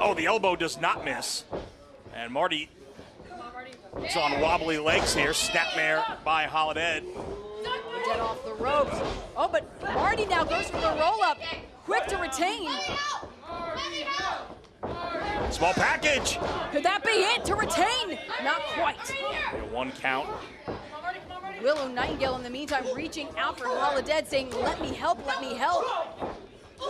C: Oh, the elbow does not miss. And Marty is on wobbly legs here, snapmare by Holidead.
B: Holidead off the ropes. Oh, but Marty now goes for the roll-up. Quick to retain.
C: Small package.
B: Could that be it to retain? Not quite.
C: One count.
B: Willow Nightingale in the meantime reaching out for Holidead, saying, let me help, let me help.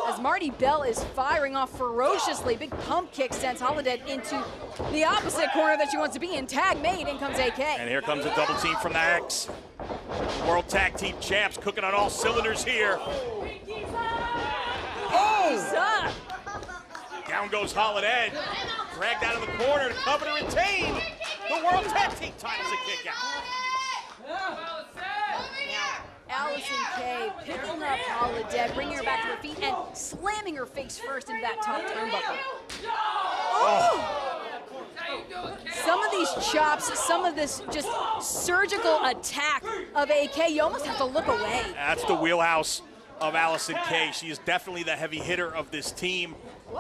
B: As Marty Bell is firing off ferociously, big pump kick sends Holidead into the opposite corner that she wants to be in. Tag made, in comes AK.
C: And here comes a double team from the X. World Tag Team Champs cooking on all cylinders here.
B: Oh!
C: Down goes Holidead. Dragged out of the corner to cover to retain the World Tag Team titles and kick out.
B: Allison Kay picking up Holidead, bringing her back to her feet and slamming her face first into that top turnbuckle. Oh! Some of these chops, some of this just surgical attack of AK, you almost have to look away.
C: That's the wheelhouse of Allison Kay. She is definitely the heavy hitter of this team.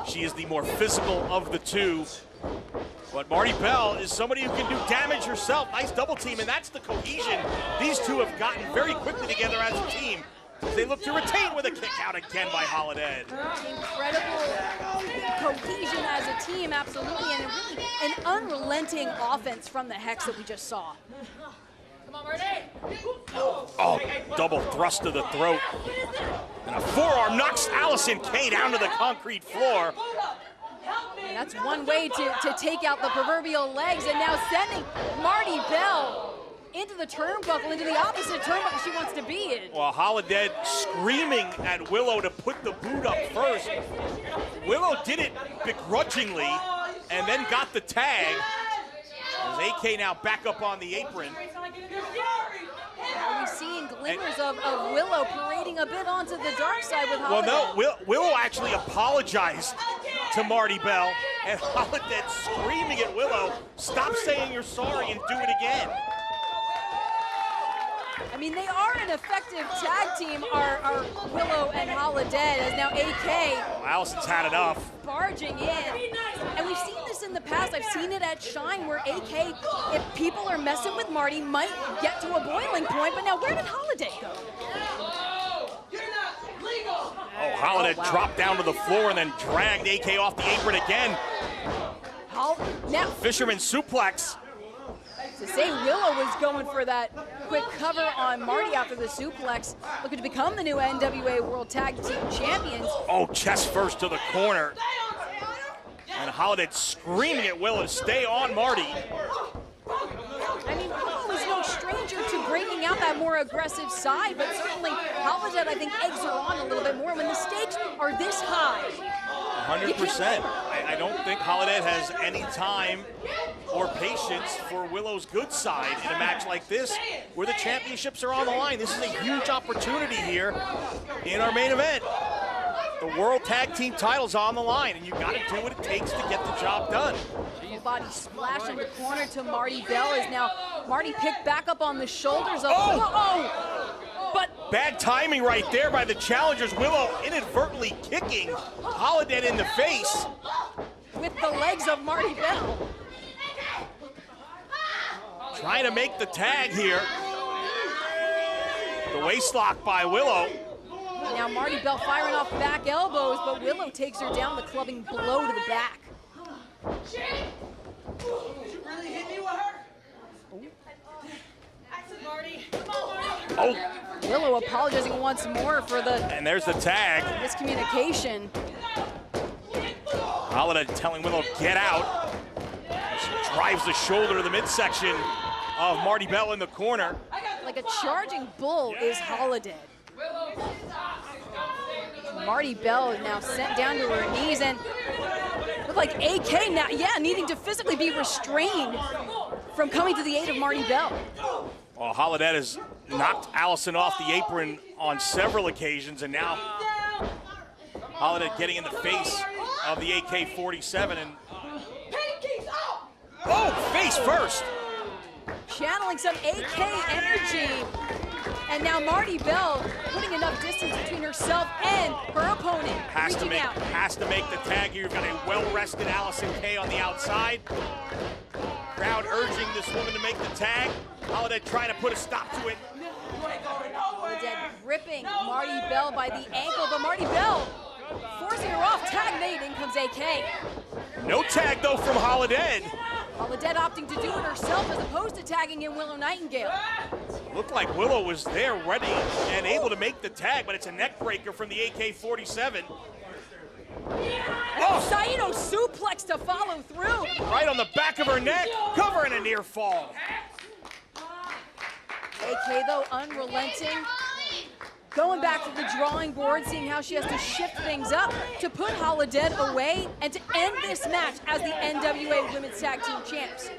C: She is the more physical of the two. But Marty Bell is somebody who can do damage herself. Nice double team, and that's the cohesion. These two have gotten very quickly together as a team. They look to retain with a kick out again by Holidead.
B: Incredible cohesion as a team, absolutely, and really an unrelenting offense from the Hex that we just saw.
C: Oh, double thrust to the throat. And a forearm knocks Allison Kay down to the concrete floor.
B: And that's one way to take out the proverbial legs, and now sending Marty Bell into the turnbuckle, into the opposite turnbuckle she wants to be in.
C: Well, Holidead screaming at Willow to put the boot up first. Willow did it begrudgingly and then got the tag. As AK now back up on the apron.
B: We've seen glimmers of Willow parading a bit onto the dark side with Holidead.
C: Well, no, Willow actually apologized to Marty Bell, and Holidead screaming at Willow, stop saying you're sorry and do it again.
B: I mean, they are an effective tag team, our Willow and Holidead, as now AK.
C: Well, Allison's had enough.
B: Barging in. And we've seen this in the past. I've seen it at Shine where AK, if people are messing with Marty, might get to a boiling point. But now where did Holidead go?
C: Oh, Holidead dropped down to the floor and then dragged AK off the apron again.
B: Now,
C: Fisherman suplex.
B: to say Willow was going for that quick cover on Marty after the suplex, looking to become the new NWA World Tag Team Champions.
C: Oh, chest first to the corner. And Holidead screaming at Willow to stay on Marty.
B: I mean, Willow is no stranger to bringing out that more aggressive side, but certainly Holidead, I think, eggs her on a little bit more when the stakes are this high.
C: 100%. I don't think Holidead has any time or patience for Willow's good side in a match like this where the championships are on the line. This is a huge opportunity here in our main event. The World Tag Team title's on the line, and you've got to do what it takes to get the job done.
B: Body splash in the corner to Marty Bell is now Marty picked back up on the shoulders of but
C: bad timing right there by the challengers. Willow inadvertently kicking Holidead in the face
B: with the legs of Marty Bell.
C: Trying to make the tag here. The waist lock by Willow.
B: Now Marty Bell firing off back elbows, but Willow takes her down, the clubbing blow to the back.
I: Did you really hit me with her?
E: Marty. Come on, Marty.
C: Oh,
B: Willow apologizing once more for the
C: and there's the tag.
B: miscommunication.
C: Holidead telling Willow, get out. She drives the shoulder to the midsection of Marty Bell in the corner.
B: Like a charging bull is Holidead. Marty Bell is now sent down to her knees and look like AK now, needing to physically be restrained from coming to the aid of Marty Bell.
C: Well, Holidead has knocked Allison off the apron on several occasions, and now Holidead getting in the face of the AK-47 and face first.
B: Channeling some AK energy. And now Marty Bell putting enough distance between herself and her opponent.
C: Has to make the tag here. You've got a well-rested Allison Kay on the outside. Crowd urging this woman to make the tag. Holidead trying to put a stop to it.
B: Holidead gripping Marty Bell by the ankle, but Marty Bell forcing her off. Tag made, in comes AK.
C: No tag though from Holidead.
B: Holidead opting to do it herself as opposed to tagging in Willow Nightingale.
C: Looked like Willow was there ready and able to make the tag, but it's a neck breaker from the AK-47.
B: Saito suplex to follow through.
C: Right on the back of her neck, covering a near fall.
B: AK though unrelenting. Going back to the drawing board, seeing how she has to shift things up to put Holidead away and to end this match as the NWA Women's Tag Team Champs.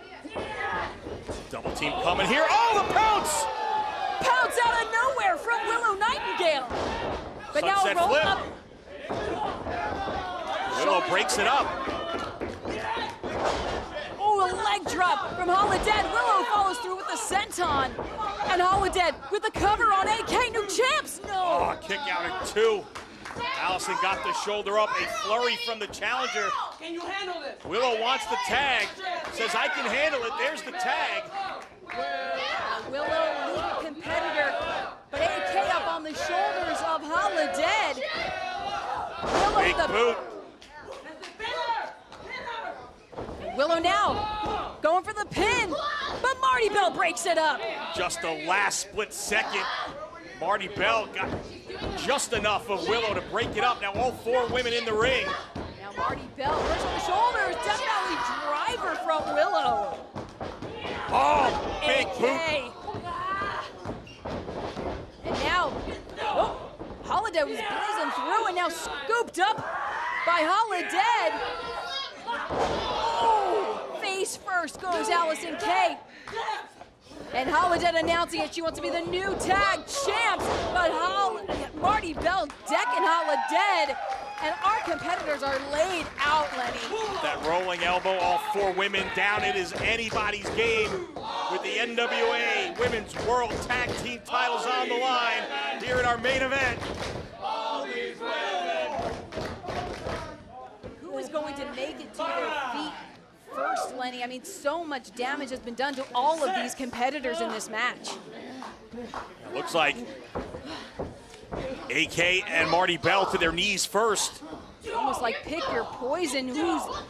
C: Double team coming here. Oh, the pounce!
B: Pounce out of nowhere from Willow Nightingale. But
C: Sunset
B: now roll
C: flip.
B: up.
C: Willow breaks it up.
B: Oh, a leg drop from Holidead. Willow follows through with the senton. And Holidead with the cover on AK, new champs. No.
C: Oh, kick out at 2. Allison got the shoulder up. A flurry from the challenger.
I: Can you handle this?
C: Willow wants the tag. Says, I can handle it. There's the tag.
B: Willow, lead competitor. But AK up on the shoulders of Holidead. Willow
C: Big
B: the
C: boot.
B: Willow now going for the pin, but Marty Bell breaks it up.
C: Just a last split second. Marty Bell got just enough of Willow to break it up. Now all 4 women in the ring.
B: Now Marty Bell, first on the shoulders, definitely driver from Willow.
C: Oh, big
B: AK.
C: boot.
B: And now, Holidead was blazing through and now scooped up by Holidead. Oh, face first goes Allison Kay. And Holidead announcing it. She wants to be the new tag champs. But Marty Bell decking Holidead. And our competitors are laid out, Lenny.
C: That rolling elbow, all 4 women down. It is anybody's game with the NWA Women's World Tag Team titles on the line here in our main event.
B: Who is going to make it to their feet first, Lenny? I mean, so much damage has been done to all of these competitors in this match.
C: It looks like AK and Marty Bell to their knees first.
B: Almost like pick your poison.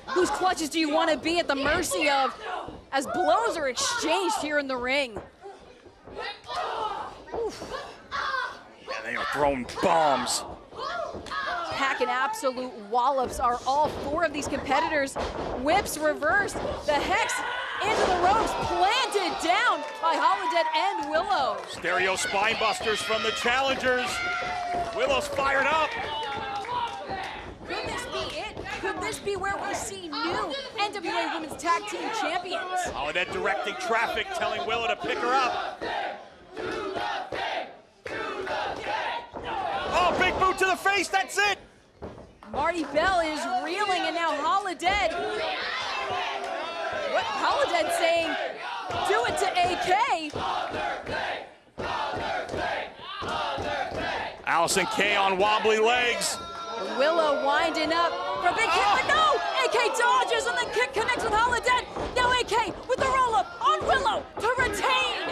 B: Whose clutches do you want to be at the mercy of as blows are exchanged here in the ring? Oof.
C: Yeah, they are throwing bombs.
B: Packing absolute wallops are all four of these competitors. Whips reversed. The Hex into the ropes, planted down by Holidead and Willow.
C: Stereo spine busters from the challengers. Willow's fired up.
B: Could this be it? Could this be where we see new NWA Women's Tag Team Champions?
C: Holidead directing traffic, telling Willow to pick her up. Oh, big boot to the face, that's it!
B: Marty Bell is reeling, and now Holidead. What Holidead saying? Do it to AK.
C: Allison Kay on wobbly legs.
B: Willow winding up for a big kick, but no! AK dodges, and the kick connects with Holidead. Now AK with the roll-up on Willow to retain.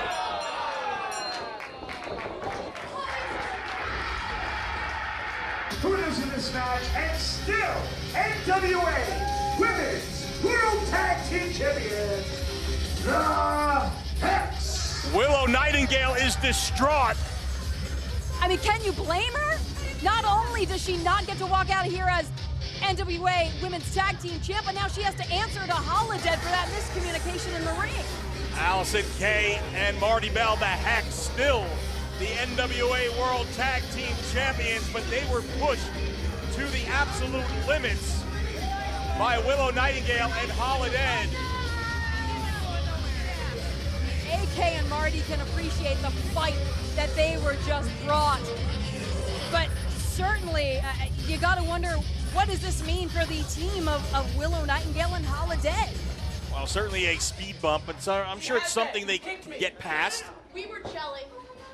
D: Winners in this match, and still NWA Women's World Tag Team Champions, the Hex.
C: Willow Nightingale is distraught.
B: I mean, can you blame her? Not only does she not get to walk out of here as NWA Women's Tag Team Champ, but now she has to answer to Holidead for that miscommunication in the ring.
C: Allison Kay and Marty Bell, the Hex, still the NWA World Tag Team Champions, but they were pushed to the absolute limits by Willow Nightingale and Holidead.
B: AK and Marty can appreciate the fight that they were just brought. But certainly, you gotta wonder, what does this mean for the team of Willow Nightingale and Holidead?
C: Well, certainly a speed bump, but so I'm sure it's something they can get past.
E: We were gelling.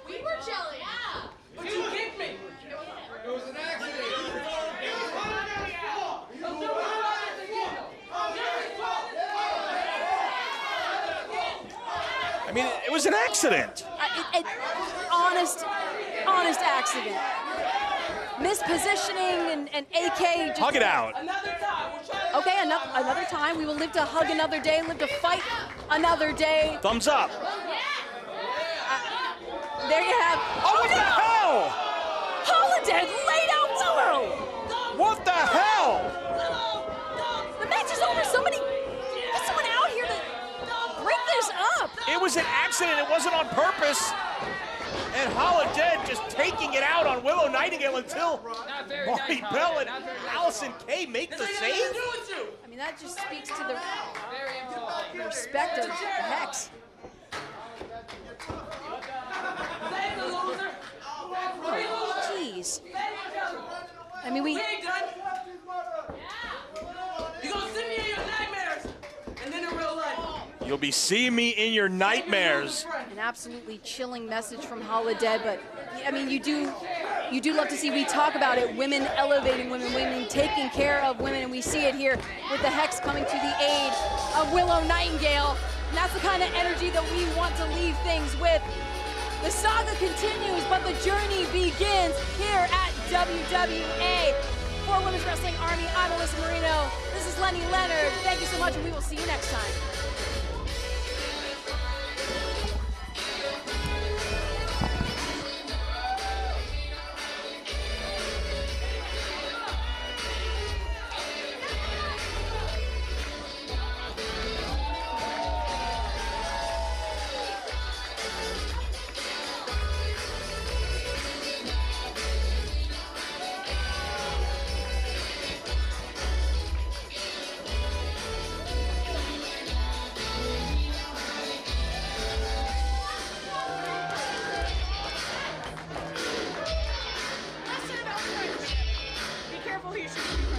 E: We were gelling. Yeah.
I: But you kicked me.
D: It was an accident.
C: I mean, it was an accident.
B: Honest accident. Mispositioning and AK just...
C: Hug it out.
B: Okay, another time. We will live to hug another day, live to fight another day.
C: Thumbs up.
B: There you have...
C: Oh, what the hell?
B: Holidead laid out Willow!
C: What the hell?
B: The match is over. Get someone out here to break this up.
C: It was an accident. It wasn't on purpose. And Holidead just taking it out on Willow Nightingale until Marty Bell and Allison Kay make the save.
B: I mean, that just speaks to the respect of the Hex. Jeez. I mean,
I: We ain't done. You gonna see me in your nightmares, and then in real life.
C: You'll be seeing me in your nightmares.
B: An absolutely chilling message from Holidead, but I mean, you do love to see, we talk about it, women elevating women taking care of women, and we see it here with the Hex coming to the aid of Willow Nightingale. And that's the kind of energy that we want to leave things with. The saga continues, but the journey begins here at WWA. For Women's Wrestling Army, I'm Alyssa Marino. This is Lenny Leonard. Thank you so much, and we will see you next time.
E: Be careful, he should be